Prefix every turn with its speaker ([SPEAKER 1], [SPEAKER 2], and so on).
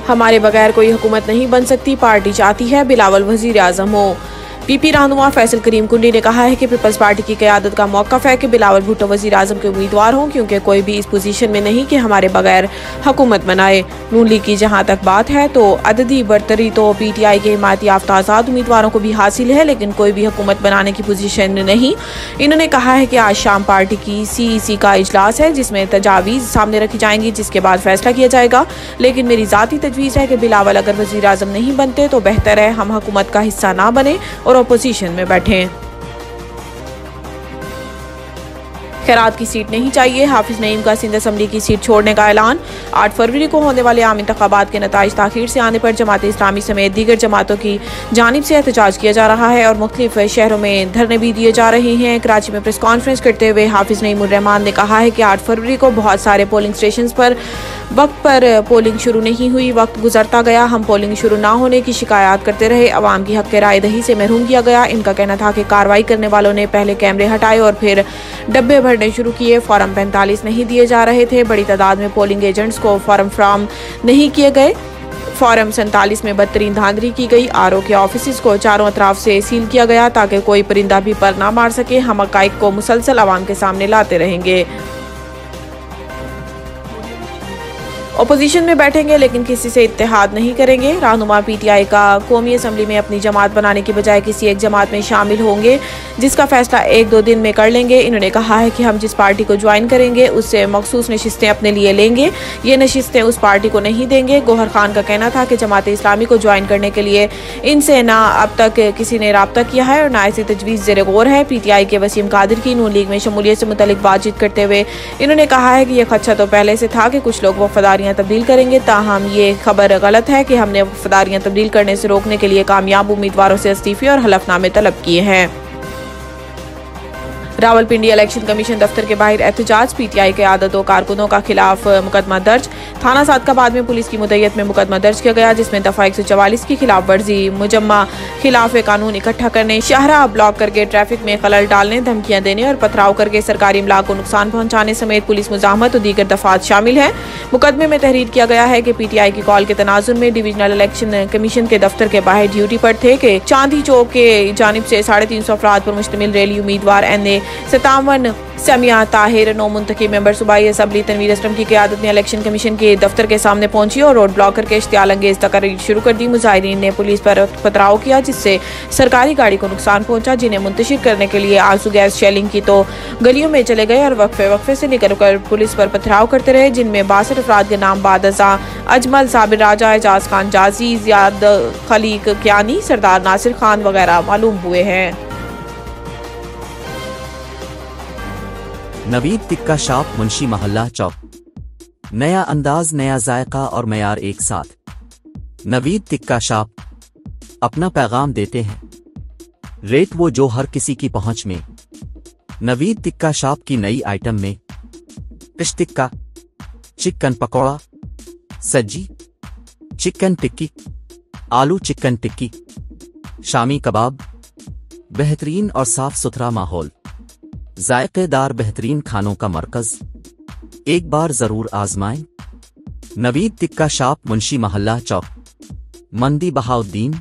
[SPEAKER 1] हमारे बगैर कोई हुकूमत नहीं बन सकती। पार्टी चाहती है बिलावल वजीर आजम हो। पीपी रहनुमा फैसल करीम कुंडी ने कहा है कि पीपल्स पार्टी की क़यादत का मौक़िफ़ है कि बिलावल भुट्टो वज़ीर आज़म के उम्मीदवार हों, क्योंकि कोई भी इस पोजीशन में नहीं कि हमारे बगैर हुकूमत बनाए। नून लीग की जहाँ तक बात है तो अददी बरतरी तो PTI के हिमायती याफ्ता आज़ाद उम्मीदवारों को भी हासिल है, लेकिन कोई भी हुकूमत बनाने की पोजीशन में नहीं। इन्होंने कहा है कि आज शाम पार्टी की CEC का इजलास है जिसमें तजावीज़ सामने रखी जाएंगी, जिसके बाद फैसला किया जाएगा। लेकिन मेरी ज़ाती तजवीज़ है कि बिलावल अगर वज़ीर आज़म नहीं बनते तो बेहतर है हम हुकूमत का हिस्सा ना बने और अपोजिशन में बैठें। खैरात की सीट नहीं चाहिए। हाफिज नईम का सिंध असम्बली की सीट छोड़ने का ऐलान। 8 फरवरी को होने वाले आम इंतखाबात के नताइज ताखीर से आने पर जमात इस्लामी समेत दीगर जमातों की जानिब से एहतजाज किया जा रहा है और मुख्तलिफ शहरों में धरने भी दिए जा रहे हैं। कराची में प्रेस कॉन्फ्रेंस करते हुए हाफिज नईमुर रहमान ने कहा है कि 8 फरवरी को बहुत सारे पोलिंग स्टेशन पर वक्त पर पोलिंग शुरू नहीं हुई, वक्त गुजरता गया, हम पोलिंग शुरू ना होने की शिकायत करते रहे, अवाम की हक राय दही से महरूम किया गया। इनका कहना था कि कार्रवाई करने वालों ने पहले कैमरे हटाए और फिर डब्बे भरने शुरू किए। फॉर्म 45 नहीं दिए जा रहे थे। बड़ी तादाद में पोलिंग एजेंट्स को फॉर्म फ्राहम नहीं किए गए। फॉर्म 47 में बदतरीन धांधली की गई। RO के ऑफिस को चारों अतराफ से सील किया गया ताकि कोई परिंदा भी पर ना मार सके। हम हक़ाइक़ को मुसलसल अवाम के सामने लाते रहेंगे। अपोजिशन में बैठेंगे लेकिन किसी से इत्तेहाद नहीं करेंगे। रहनुमा PTI का कौमी असम्बली में अपनी जमात बनाने की बजाय किसी एक जमात में शामिल होंगे, जिसका फैसला 1-2 दिन में कर लेंगे। इन्होंने कहा है कि हम जिस पार्टी को ज्वाइन करेंगे उससे मखसूस नशिस्तें अपने लिए लेंगे, ये नशिस्तें उस पार्टी को नहीं देंगे। गौहर खान का कहना था कि जमात इस्लामी को ज्वाइन करने के लिए इनसे ना अब तक किसी ने रब्ता किया है और ना ऐसी तजवीज़ ज़ेर गौर है। PTI के वसीम कादिर की नून लीग में शमूलियत से मुतल्लिक बातचीत करते हुए इन्होंने कहा है कि यह खदशा तो पहले से था कि कुछ लोग वफादारी तब्दील करेंगे, ताहम ये खबर गलत है कि हमने वफादारियां तब्दील करने से रोकने के लिए कामयाब उम्मीदवारों से इस्तीफे और हलफनामे तलब किए हैं। रावलपिंडी इलेक्शन कमीशन दफ्तर के बाहर एहतजाज। PTI के आदतों कारकुनों का खिलाफ मुकदमा दर्ज। थाना सादकाबाद में पुलिस की मुद्दत में मुकदमा दर्ज किया गया जिसमें दफा 144 की खिलाफ वर्जी, मुजम्मा खिलाफ कानून इकट्ठा करने, शाहराह ब्लॉक करके ट्रैफिक में खलल डालने, धमकियां देने और पथराव करके सरकारी इमलाक को नुकसान पहुंचाने समेत पुलिस मुजाहमत और दीगर दफात शामिल है। मुकदमे में तहरीर किया गया है कि PTI की कॉल के तनाजुर में डिविजनल इलेक्शन कमीशन के दफ्तर के बाहर ड्यूटी पर थे कि चांदी चौक के जानिब से 350 अफराद पर मुश्तमिल रैली उम्मीदवार NA 57 समिया ताहिर, 9 मुंतखब मेंबर सूबाई असम्बली तनवीर असलम की क़यादत में इलेक्शन कमीशन के दफ्तर के सामने पहुंची और रोड ब्लॉक करके इश्तियाल अंगेज तकरीर शुरू कर दी। मुजाहिरीन ने पुलिस पर पथराव किया जिससे सरकारी गाड़ी को नुकसान पहुंचा। जिन्हें मुंतशिर करने के लिए आंसू गैस शेलिंग की तो गलियों में चले गए और वक्फे से निकल कर पुलिस पर पथराव करते रहे, जिनमें 62 अफराद के नाम बादजा अजमल, साबिर राजा, एजाज खान जाजी, जियाद खलीक कियानी, सरदार नासिर खान वगैरह मालूम हुए हैं।
[SPEAKER 2] नवीद टिक्का शॉप, मुंशी मोहल्ला चौक। नया अंदाज, नया जायका और मयार एक साथ। नवीद टिक्का शॉप अपना पैगाम देते हैं, रेट वो जो हर किसी की पहुंच में। नवीद टिक्का शॉप की नई आइटम में फिश टिक्का, चिकन पकौड़ा, सज्जी, चिकन टिक्की, आलू चिकन टिक्की, शामी कबाब, बेहतरीन और साफ सुथरा माहौल, जायकेदार बेहतरीन खानों का मरकज, एक बार जरूर आजमाएं। नवीद टिक्का शॉप, मुंशी मोहल्ला चौक, मंदी बहाउद्दीन।